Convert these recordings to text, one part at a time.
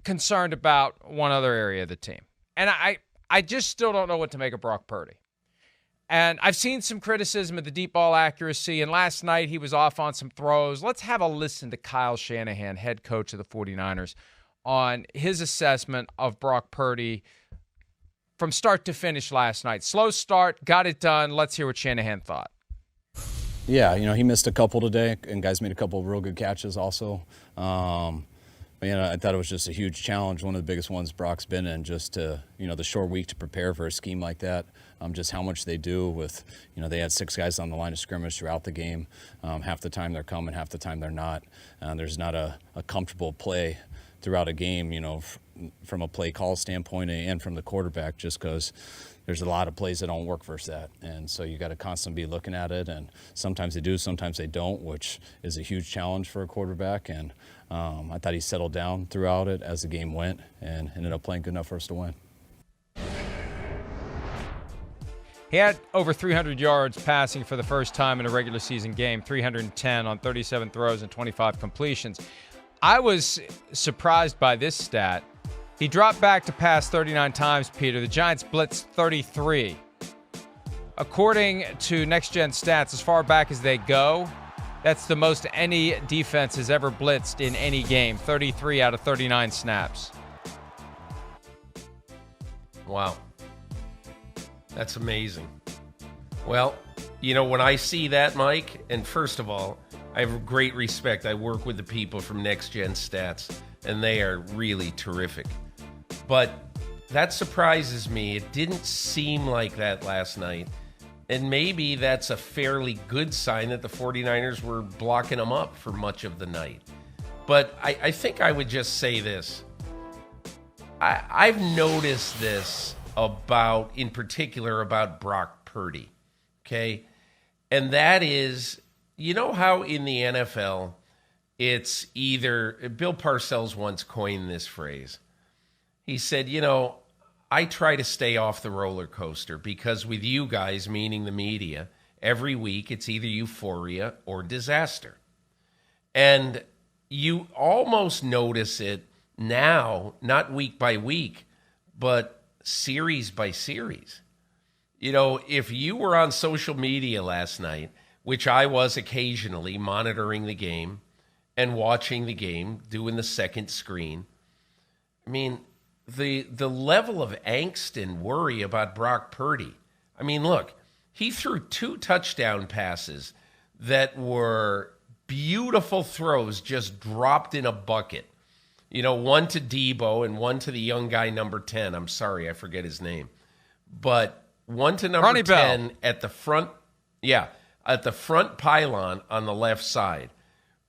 concerned about one other area of the team. And I just still don't know what to make of Brock Purdy. And I've seen some criticism of the deep ball accuracy, and last night he was off on some throws. Let's have a listen to Kyle Shanahan, head coach of the 49ers, on his assessment of Brock Purdy from start to finish last night. Slow start, got it done. Let's hear what Shanahan thought. Yeah, he missed a couple today, and guys made a couple of real good catches also. I thought it was just a huge challenge, one of the biggest ones Brock's been in, just to, the short week to prepare for a scheme like that. Just how much they do with, they had 6 guys on the line of scrimmage throughout the game. Half the time they're coming, half the time they're not. There's not a comfortable play throughout a game, from a play call standpoint and from the quarterback, just because there's a lot of plays that don't work versus that. And so you got to constantly be looking at it, and sometimes they do, sometimes they don't, which is a huge challenge for a quarterback. And I thought he settled down throughout it as the game went and ended up playing good enough for us to win. He had over 300 yards passing for the first time in a regular season game, 310 on 37 throws and 25 completions. I was surprised by this stat. He dropped back to pass 39 times, Peter. The Giants blitzed 33. According to Next Gen Stats, as far back as they go, that's the most any defense has ever blitzed in any game, 33 out of 39 snaps. Wow. That's amazing. Well, when I see that, Mike, and first of all, I have great respect. I work with the people from Next Gen Stats, and they are really terrific. But that surprises me. It didn't seem like that last night. And maybe that's a fairly good sign that the 49ers were blocking them up for much of the night. But I think I would just say this. I've noticed this in particular about Brock Purdy, okay? And that is, how in the NFL, it's either, Bill Parcells once coined this phrase. He said, I try to stay off the roller coaster because with you guys, meaning the media, every week it's either euphoria or disaster. And you almost notice it now, not week by week, but series by series. If you were on social media last night, which I was occasionally monitoring the game and watching the game, doing the second screen, the level of angst and worry about Brock Purdy. Look, he threw 2 touchdown passes that were beautiful throws just dropped in a bucket. One to Debo and one to the young guy, number 10. I'm sorry, I forget his name. But one to number 10 at the front, at the front pylon on the left side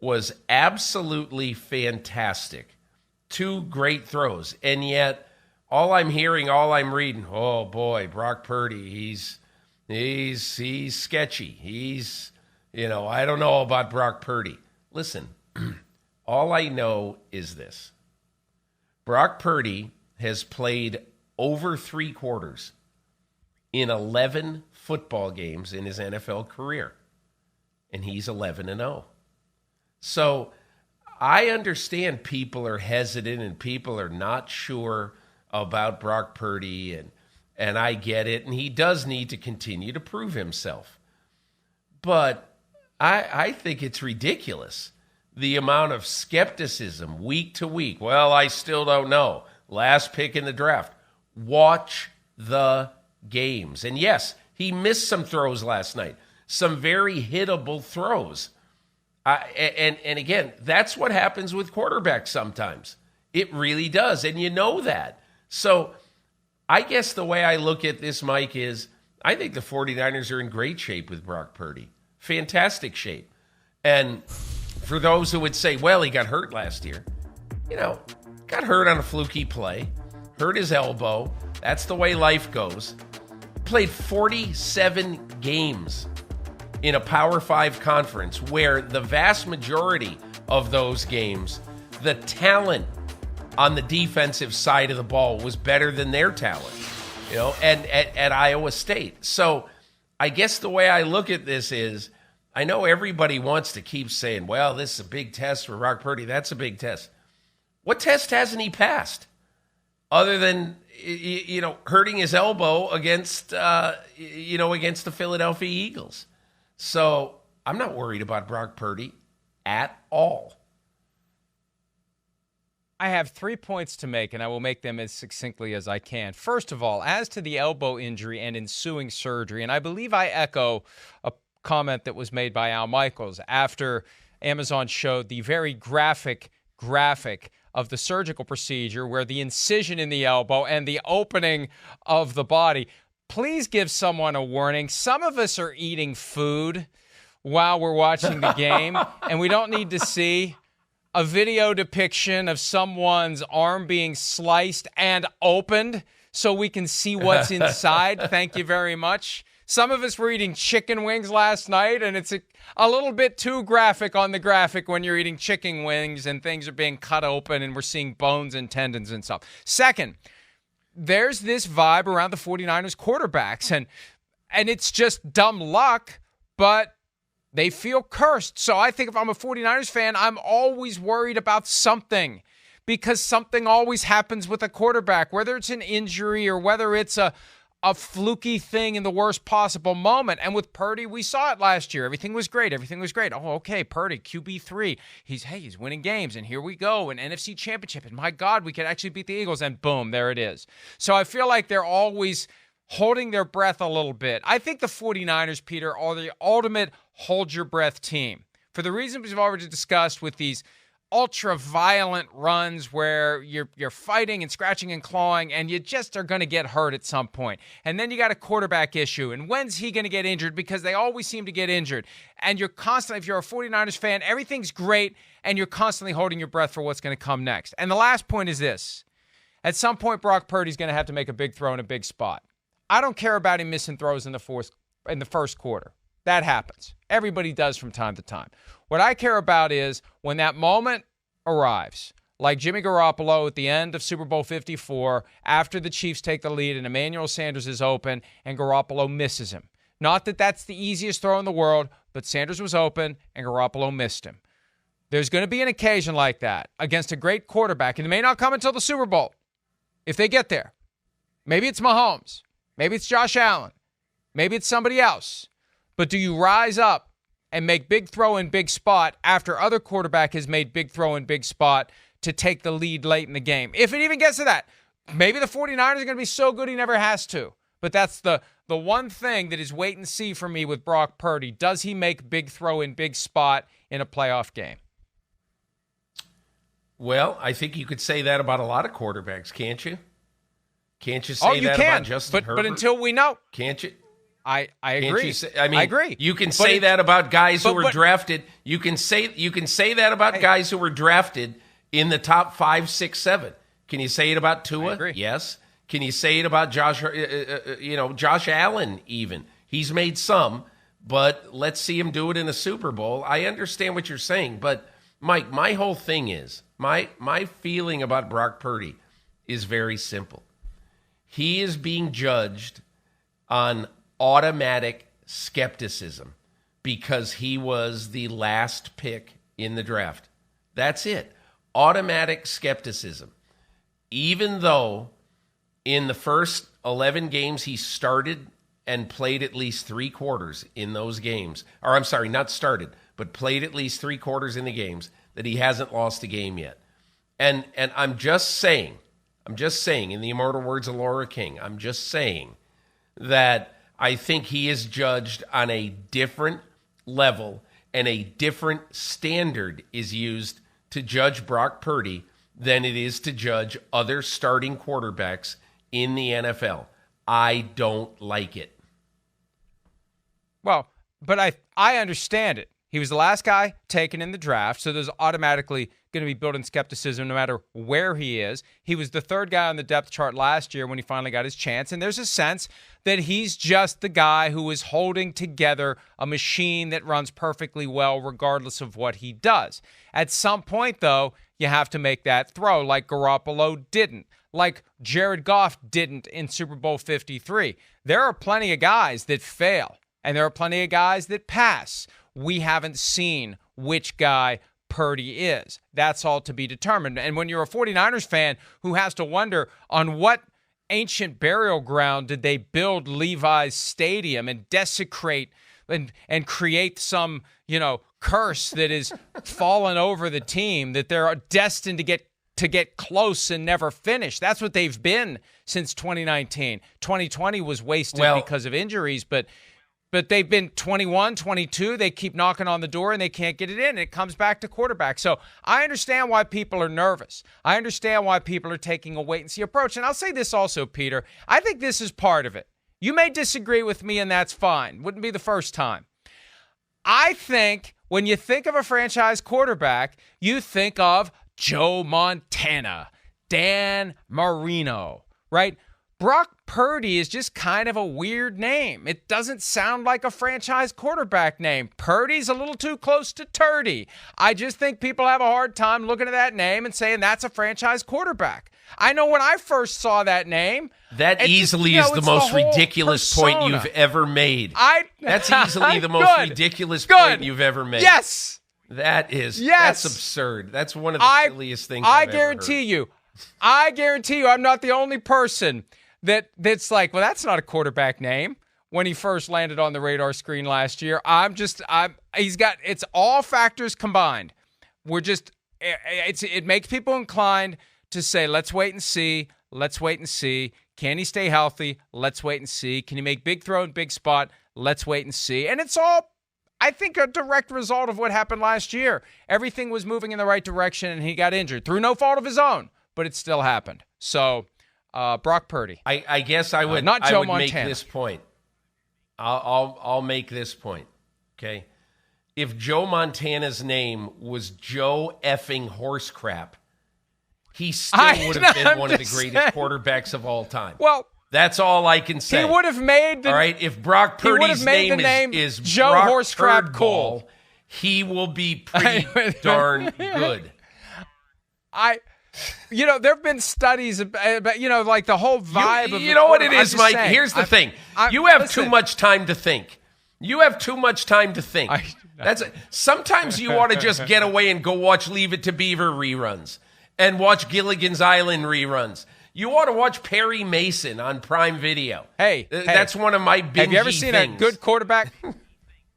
was absolutely fantastic. 2 great throws. And yet, all I'm hearing, all I'm reading, oh boy, Brock Purdy, he's sketchy. I don't know about Brock Purdy. Listen, all I know is this. Brock Purdy has played over 3 quarters in 11 football games in his NFL career. And he's 11-0. So I understand people are hesitant and people are not sure about Brock Purdy, and I get it. And he does need to continue to prove himself. But I think it's ridiculous, the amount of skepticism week to week. Well, I still don't know. Last pick in the draft. Watch the games. And yes, he missed some throws last night, some very hittable throws. And again, that's what happens with quarterbacks sometimes. It really does, and you know that. So I guess the way I look at this, Mike, is I think the 49ers are in great shape with Brock Purdy. Fantastic shape. And for those who would say, well, he got hurt last year, got hurt on a fluky play, hurt his elbow. That's the way life goes. Played 47 games in a Power 5 conference where the vast majority of those games, the talent on the defensive side of the ball was better than their talent, and at Iowa State. So I guess the way I look at this is, I know everybody wants to keep saying, well, this is a big test for Brock Purdy. That's a big test. What test hasn't he passed? Other than, hurting his elbow against, against the Philadelphia Eagles. So I'm not worried about Brock Purdy at all. I have 3 points to make, and I will make them as succinctly as I can. First of all, as to the elbow injury and ensuing surgery, and I believe I echo a comment that was made by Al Michaels after Amazon showed the very graphic of the surgical procedure where the incision in the elbow and the opening of the body. Please give someone a warning. Some of us are eating food while we're watching the game, and we don't need to see a video depiction of someone's arm being sliced and opened so we can see what's inside. Thank you very much. Some of us were eating chicken wings last night, and it's a little bit too graphic on the graphic when you're eating chicken wings and things are being cut open and we're seeing bones and tendons and stuff. Second, there's this vibe around the 49ers quarterbacks, and it's just dumb luck, but they feel cursed. So I think if I'm a 49ers fan, I'm always worried about something because something always happens with a quarterback, whether it's an injury or whether it's a fluky thing in the worst possible moment. And with Purdy, we saw it last year. Everything was great. Oh, okay, Purdy, QB3. He's winning games, and here we go, an NFC championship. And my God, we could actually beat the Eagles, and boom, there it is. So I feel like they're always holding their breath a little bit. I think the 49ers, Peter, are the ultimate hold-your-breath team. For the reasons we've already discussed with these ultra-violent runs where you're fighting and scratching and clawing, and you just are going to get hurt at some point. And then you got a quarterback issue, and when's he going to get injured? Because they always seem to get injured. And you're constantly, if you're a 49ers fan, everything's great, and you're constantly holding your breath for what's going to come next. And the last point is this. At some point, Brock Purdy's going to have to make a big throw in a big spot. I don't care about him missing throws in the first quarter. That happens. Everybody does from time to time. What I care about is when that moment arrives, like Jimmy Garoppolo at the end of Super Bowl 54, after the Chiefs take the lead and Emmanuel Sanders is open and Garoppolo misses him. Not that that's the easiest throw in the world, but Sanders was open and Garoppolo missed him. There's going to be an occasion like that against a great quarterback, and it may not come until the Super Bowl if they get there. Maybe it's Mahomes. Maybe it's Josh Allen. Maybe it's somebody else. But do you rise up and make big throw in big spot after other quarterback has made big throw in big spot to take the lead late in the game? If it even gets to that, maybe the 49ers are going to be so good he never has to. But that's the one thing that is wait and see for me with Brock Purdy. Does he make big throw in big spot in a playoff game? Well, I think you could say that about a lot of quarterbacks, can't you? Can't you say that about Justin Herbert? But until we know. Can't you? I agree. I agree. You can say that about guys who were drafted. You can say that about guys who were drafted in the top 5, 6, 7. Can you say it about Tua? Yes. Can you say it about Josh Allen even? He's made some, but let's see him do it in a Super Bowl. I understand what you're saying, but Mike, my whole thing is, my feeling about Brock Purdy is very simple. He is being judged on automatic skepticism because he was the last pick in the draft. That's it. Automatic skepticism. Even though in the first 11 games he started and played at least 3 quarters in those games, or I'm sorry, not started, but played at least 3 quarters in the games, that he hasn't lost a game yet. And I'm just saying, in the immortal words of Laura King, I'm just saying that I think he is judged on a different level and a different standard is used to judge Brock Purdy than it is to judge other starting quarterbacks in the NFL. I don't like it. Well, but I understand it. He was the last guy taken in the draft, so there's automatically going to be built-in skepticism no matter where he is. He was the 3rd guy on the depth chart last year when he finally got his chance, and there's a sense that he's just the guy who is holding together a machine that runs perfectly well regardless of what he does. At some point, though, you have to make that throw like Garoppolo didn't, like Jared Goff didn't in Super Bowl 53. There are plenty of guys that fail, and there are plenty of guys that pass. We haven't seen which guy Purdy is. That's all to be determined. And when you're a 49ers fan who has to wonder on what ancient burial ground did they build Levi's Stadium and desecrate and create some, curse that is fallen over the team, that they're destined to get close and never finish. That's what they've been since 2019. 2020 was wasted because of injuries, but they've been 21, 22. They keep knocking on the door and they can't get it in. It comes back to quarterback. So I understand why people are nervous. I understand why people are taking a wait-and-see approach. And I'll say this also, Peter. I think this is part of it. You may disagree with me, and that's fine. Wouldn't be the first time. I think when you think of a franchise quarterback, you think of Joe Montana, Dan Marino, right? Brock Purdy is just kind of a weird name. It doesn't sound like a franchise quarterback name. Purdy's a little too close to Turdy. I just think people have a hard time looking at that name and saying that's a franchise quarterback. I know when I first saw that name. That easily is the most ridiculous point you've ever made. That's easily the most ridiculous point you've ever made. Yes. That's absurd. That's one of the silliest things I've ever heard. I guarantee you I'm not the only person that's like, well, that's not a quarterback name. When he first landed on the radar screen last year, it's all factors combined. It makes people inclined to say, let's wait and see. Can he stay healthy? Let's wait and see. Can he make big throw and big spot? Let's wait and see. And it's all, I think, a direct result of what happened last year. Everything was moving in the right direction, and he got injured through no fault of his own, but it still happened. So, Brock Purdy. I guess I would not Joe Montana. Make this point. I'll make this point. Okay, if Joe Montana's name was Joe effing horse crap, he still would have been one of the greatest quarterbacks of all time. Well, that's all I can say. He would have made all right. If Brock Purdy's name is Joe Brock Horse Crap Cool, he will be pretty darn good. There have been studies about, like the whole vibe of. You know what it is, Mike? Here's the thing. You have too much time to think. Sometimes you ought to just get away and go watch Leave It to Beaver reruns and watch Gilligan's Island reruns. You ought to watch Perry Mason on Prime Video. Hey, that's one of my bingey Have you ever seen things. A good quarterback?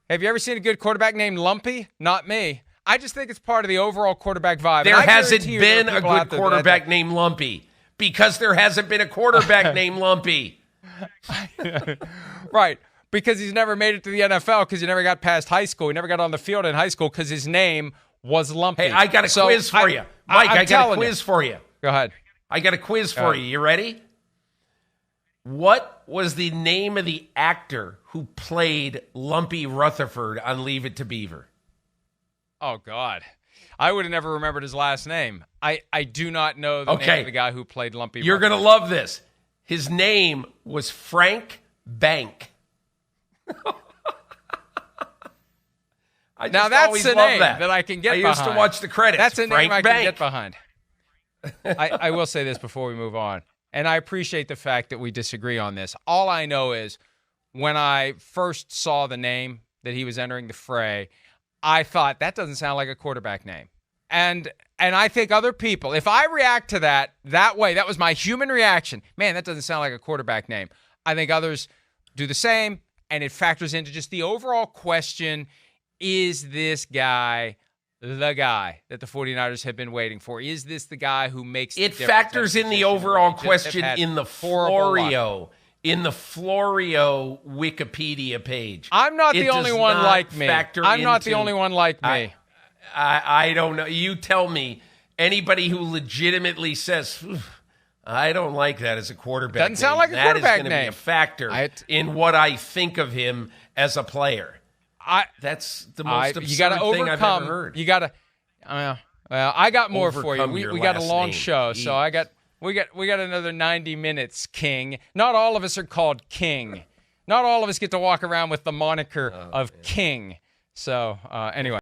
Have you ever seen a good quarterback named Lumpy? Not me. I just think it's part of the overall quarterback vibe. There hasn't been a good quarterback named Lumpy because there hasn't been a quarterback named Lumpy. Right. Because he's never made it to the NFL because he never got past high school. He never got on the field in high school because his name was Lumpy. Hey, I got a quiz for you. Mike, I got a quiz for you. Go ahead. I got a quiz for you. You ready? What was the name of the actor who played Lumpy Rutherford on Leave It to Beaver? Oh, God. I would have never remembered his last name. I do not know the name of the guy who played Lumpy You're going to love this. His name was Frank Bank. Now that's a name that I can get behind. I used to watch the credits. That's a Frank name I Bank. can get behind. I will say this before we move on, and I appreciate the fact that we disagree on this. All I know is when I first saw the name that he was entering the fray, I thought that doesn't sound like a quarterback name. And I think other people, if I react to that way, that was my human reaction. Man, that doesn't sound like a quarterback name. I think others do the same, and it factors into just the overall question, is this guy the guy that the 49ers have been waiting for? Is this the guy who makes the difference? It factors in the overall question in the Florio Wikipedia page. I'm not the only one like me. I'm not the only one like me. I don't know. You tell me. Anybody who legitimately says, I don't like that as a quarterback doesn't sound like a quarterback name. That is going to be a factor in what I think of him as a player. That's the most absurd thing I've ever heard. You got to. Well, I got more for you. We got a long show, so we got another 90 minutes, King. Not all of us are called King. Not all of us get to walk around with the moniker of King. So anyway.